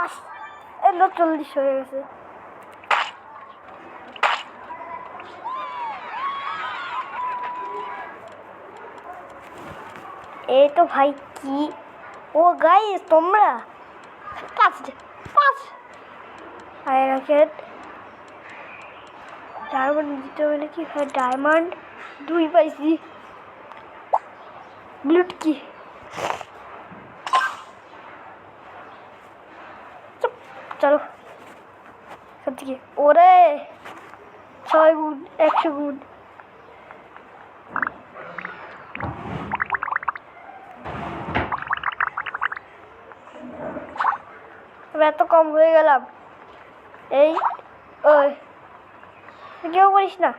বাস এলো 40 হয়ে গেছে। এই তো ভাই কি ও গাইস তোমরা 5 আয় রাকেট ডায়মন্ড দিতে হলে কি হয়? ডায়মন্ড 2 পাইছি। ব্লুট কি চলো সত্যি ওরে 6 গুণ 100 গুণ। এত কম হয়ে গেলাম। এই ওই কেউ করিস না।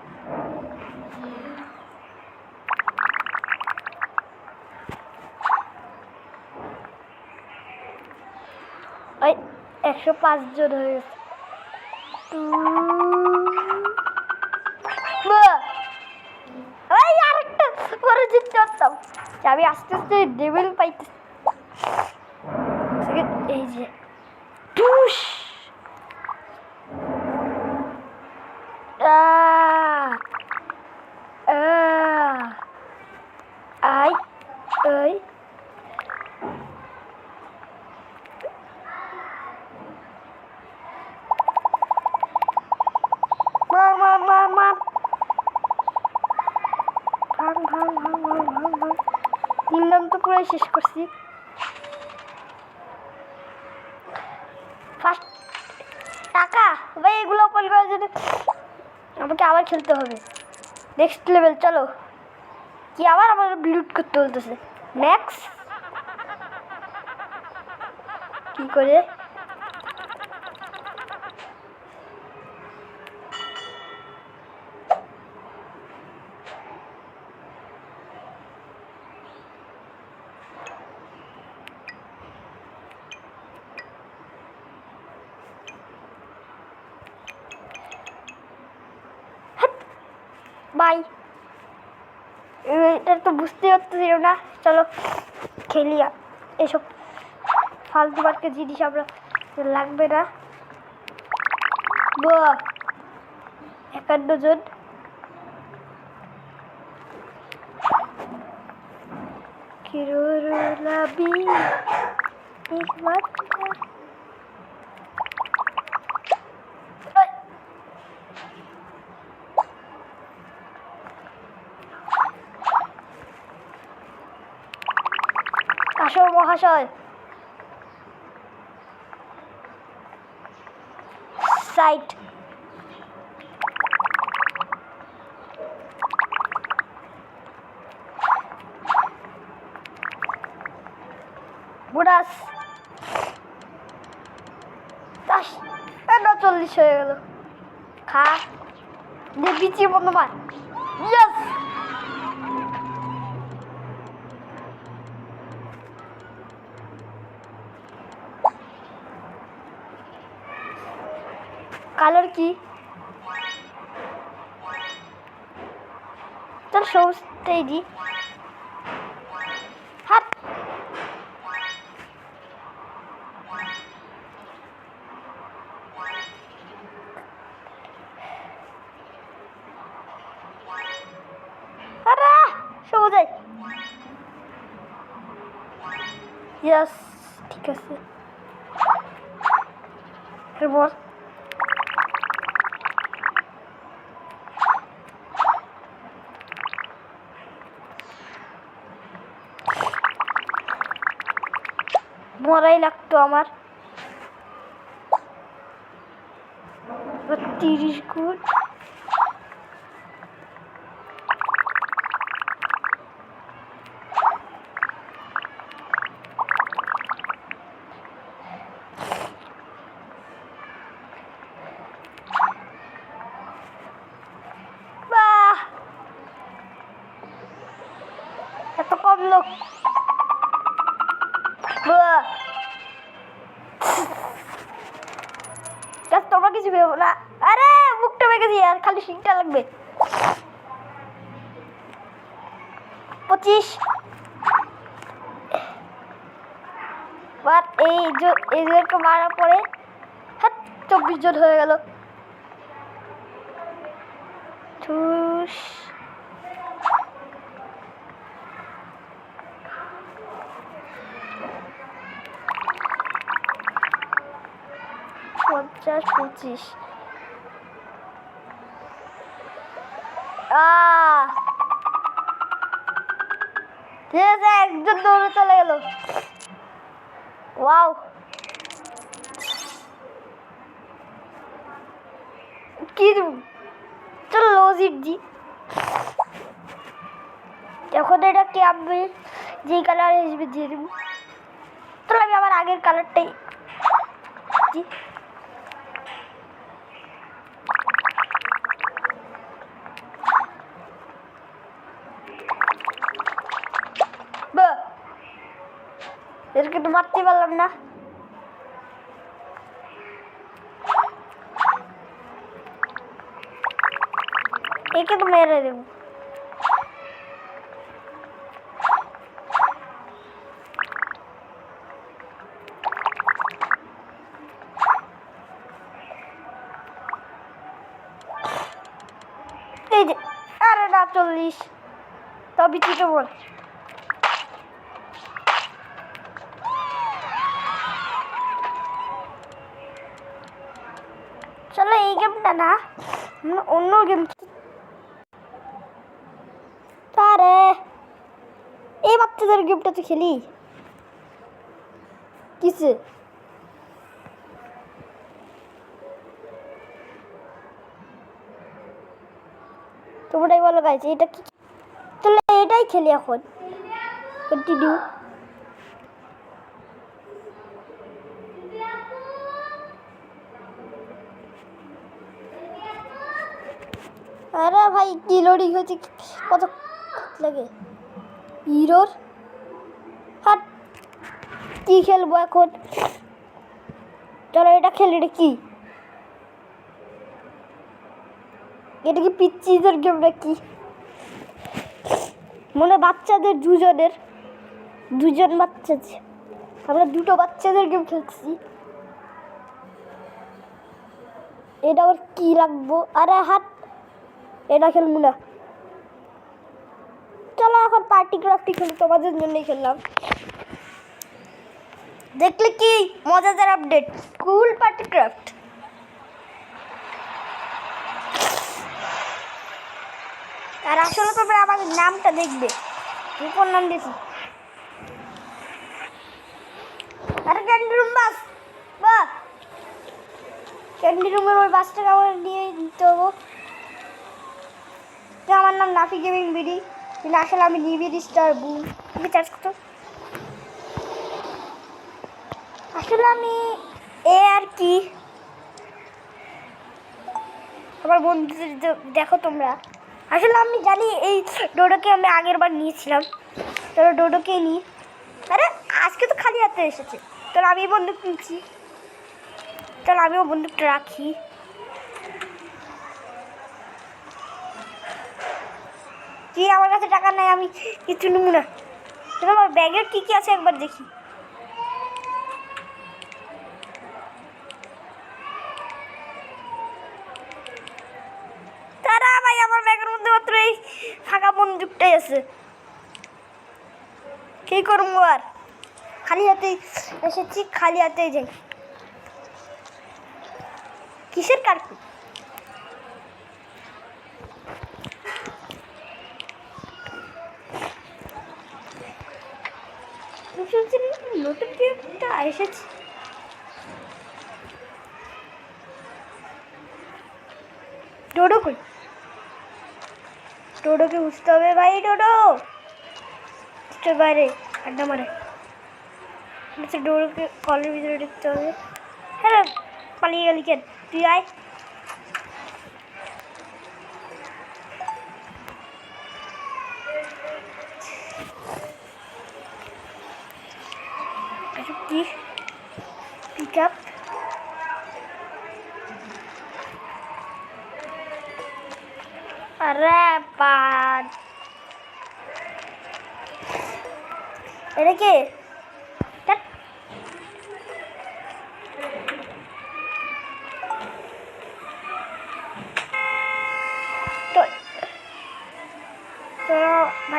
ওই 105 জন হয়ে গেছে। আরেকটা পরে জিততে পারতাম। আমি আস্তে আস্তে লেভেল পাইতে। এই যে টুস আই ওই মার মার মার মার ভাঙ ভাঙ ভাঙ ভাঙ ভাঙ ভাঙ। 3 রাউন্ড তো পুরো শেষ করছি। ফার্স্ট টাকা ভাই এগুলো ওপেন করার জন্য আমাকে আবার খেলতে হবে নেক্সট লেভেল। চলো কি আবার আমার ব্লুট করতে বলতেছে। নেক্সট কি করে বাই এটা তো বুঝতে পারতেছিল না। চলো খেলিয়া এসব ফালতু বাটকে জিনিস আমরা লাগবে না। 51 জন কিরোলাবি আসো মহাশয় সাইট বোনাস 40 হয়ে গেল। খা দিয়ে বিচির মতো মার। ইয়েস কালার কি তোর সবুজটাই দি। হাত সবুজাই ইয়েস ঠিক আছে। এরপর মরাই লাগতো আমার। 30 গুণ এত কম লোক। তোমরা কিছু ভেবো না। আরে মুখটা বেঁকে আর খালি শিংটা লাগবে। 25 বাট এদেরকে মারার পরে হ্যাঁ 24 জন হয়ে গেল। ঠুস। পঞ্চাশ 25 ঠিক আছে, একজন দৌড়ে চলে গেল। ওয়াও, কি চলো লজিট জি। এখন এটা কি আমি যেই কালার আসবে দিয়ে দেবো। তাহলে আমি আমার আগের কালারটাই জি। এদেরকে তো মারতে পারলাম না। একে তো মেরে দেবো। এই যে আরে না 40 তবে চিটে বল। চলো এই গেমটা না অন্য গেম। আরে এই বাচ্চাদের গেমটা তো খেলি কিসে। তোমরাই বলো গাইস এটা কি। তাহলে এটাই খেলি এখন। কন্টিনিউ। আরে ভাই কি লোডিং হয়েছে, কত লাগে হিরোর। হাট কি খেলবো এখন। চলো এটা খেলি। এটা কি, এটা কি পিচ্চিদের গেম নাকি? মনে বাচ্চাদের দুজন বাচ্চা, আমরা দুটো বাচ্চাদের গেম খেলছি। এটা আবার কি লাগবো। আরে হাট এটা খেলবো না। চলো এখন পার্টি ক্রাফটই খেলি, তোমাদের জন্যই খেললাম। দেখলে কি মজাদার আপডেট, কুল পার্টি ক্রাফট। আর আসলে তোমরা আমার নামটা দেখবে, কোন নাম দিয়েছি। আরে ক্যান্ডি রুম বাস, বা ক্যান্ডি রুমের ওই বাসটাকে আমার নিয়ে দিতে হবো। আমার নাম নাফি গেমিং বিডি, কিন্তু আসলে আমি নিবিড়ি স্টার বুম। তুমি চার্জ করতো আসলে আমি এ আর কি আমার বন্ধুদের দেখো তোমরা। আসলে আমি জানি এই ডোডোকে আমি আগের বার নিয়েছিলাম, চলো ডোডোকে নিই। আরে আজকে তো খালি হাতে এসেছে, চলো আমি বন্দুক নিচ্ছি। চলো আমিও বন্দুকটা রাখি। কি আমার কাছে টাকা নাই, আমি কিছু নেবো না। আমার ব্যাগের কি কি আছে একবার দেখি। তারা ভাই আমার ব্যাগের মধ্যে মাত্র এই ফাঁকা বন্দুকটাই আছে। কি করবো আর, খালি হাতেই এসেছি, খালি হাতেই যাই। কিসের কার্পি নতুন একটা এসেছে। ডোডো কই, ডোডোকে বুঝতে হবে ভাই। ডোডো বাইরে আড্ডা মারে। ডোডোকে কলের ভিতরে ঢুকতে হবে। হ্যাঁ পালিয়ে গেলি কেন, তুই আয়। কি পিক আপ, আরে পাদ এটা কে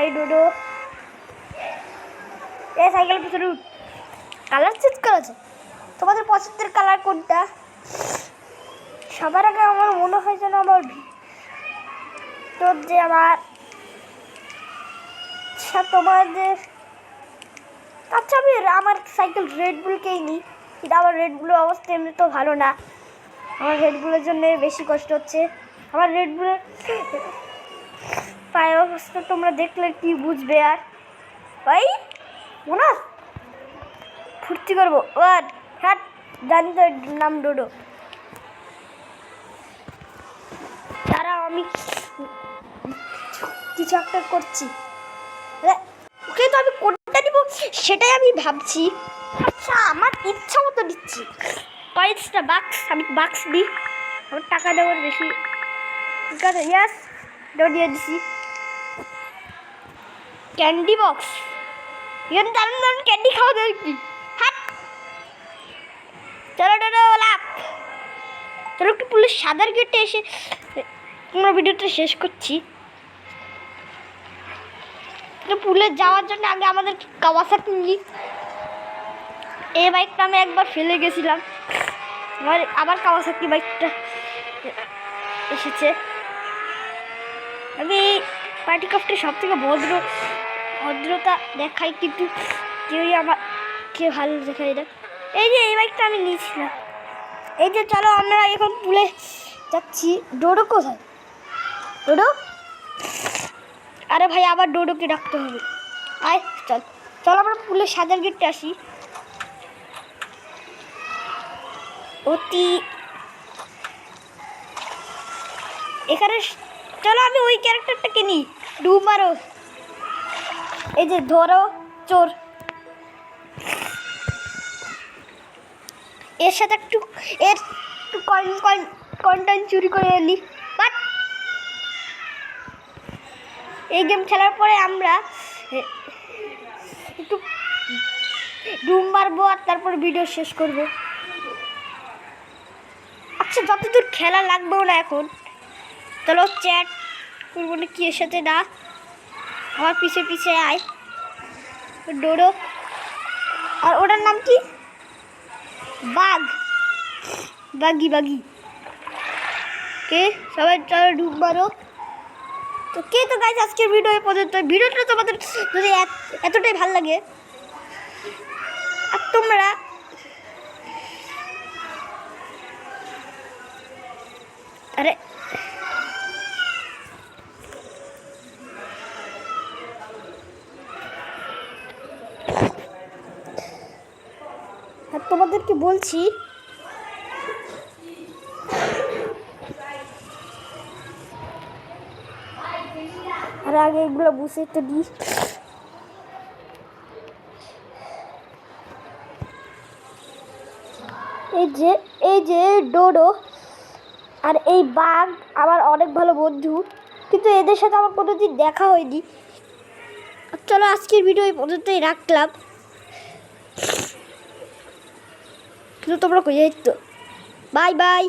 হাই ডোডো। এই সাইকেলের পিছনে কালার চেঞ্জ করা আছে। তোমাদের পছন্দের কালার কোনটা? সবার আগে আমার মনে হয় যেন আমার তোর যে আমার তোমাদের আচ্ছা আমি আমার সাইকেল রেড বুলকেই নিই, কিন্তু আমার রেড বুলের অবস্থা এমনি তো ভালো না। আমার রেড বুলের জন্য বেশি কষ্ট হচ্ছে। আমার রেড বুলের পায়ের অবস্থা তোমরা দেখলে কি বুঝবে। আর ভাই মনে ফুর্তি করবো আর হ্যাঁ জানি তো নাম ডোডো। তারা আমি কিছু একটা করছি, ওকে তো আমি কোনটা নিব সেটাই আমি ভাবছি। আচ্ছা আমার ইচ্ছা মতো দিচ্ছি। কয়েকটা বাক্স, আমি বাক্স দিই, আমার টাকা দেওয়ার বেশি। ঠিক আছে, ইয়াস দিয়ে দিছি। ক্যান্ডি বক্স, এখানে দারুণ দারুণ ক্যান্ডি খাওয়া যায় কি। হ্যাঁ চলো ডোডো লাভ। চলো একটু পুলিশ সাদার গেটে এসে আমরা ভিডিওটা শেষ করছি। পুলে যাওয়ার জন্য আগে আমাদের কাওয়াসাকি নিই। এই বাইকটা আমি একবার ফেলে গেছিলাম, আবার কাওয়াসাকি বাইকটা এসেছে। আমি পার্টি ক্রাফটে সব থেকে ভদ্রতা দেখাই, কিন্তু কেউই আমাকে ভালো দেখাই না। এই যে এই বাইকটা আমি নিয়েছিলাম। এই যে চলো আমরা এখন পুলে যাচ্ছি। ডোডো কোথায়? ডোডো, আরে ভাই আবার ডোডোকে ডাকতে হবে। আয় চল চল আমরা পুলের সাজার গেটে আসি। এখানে চলো আমি ওই ক্যারেক্টারটাকে নিই, ডুব মারো। এই যে ধরো চোর, এর সাথে একটু কয়েন চুরি করে এলি। বাট এই গেম খেলার পরে আমরা একটু ডুব মারবো আর তারপরে ভিডিও শেষ করব। আচ্ছা যতদূর খেলা লাগবেও না এখন, চলো চ্যাট করবো না কি এর সাথে না। আমার পিছে পিছে আয় ডোডো। আর ওটার নাম কি? বাগি কে সবাই চলো ডুব মারো। তো কে তো গাইজ আজকের ভিডিও এই পর্যন্ত। ভিডিওটা তোমাদের যদি এতটাই ভালো লাগে আর তোমরা আরে তোমাদেরকে বলছি আর আগে এগুলো বুঝে তো দিই। এই যে ডোডো আর এই বাঘ আমার অনেক ভালো বন্ধু, কিন্তু এদের সাথে আমার কোনোদিন দেখা হয়নি। চলো আজকের ভিডিও এই পর্যন্তই রাখলাম, কিন্তু তোমরা কই তো বাই বাই।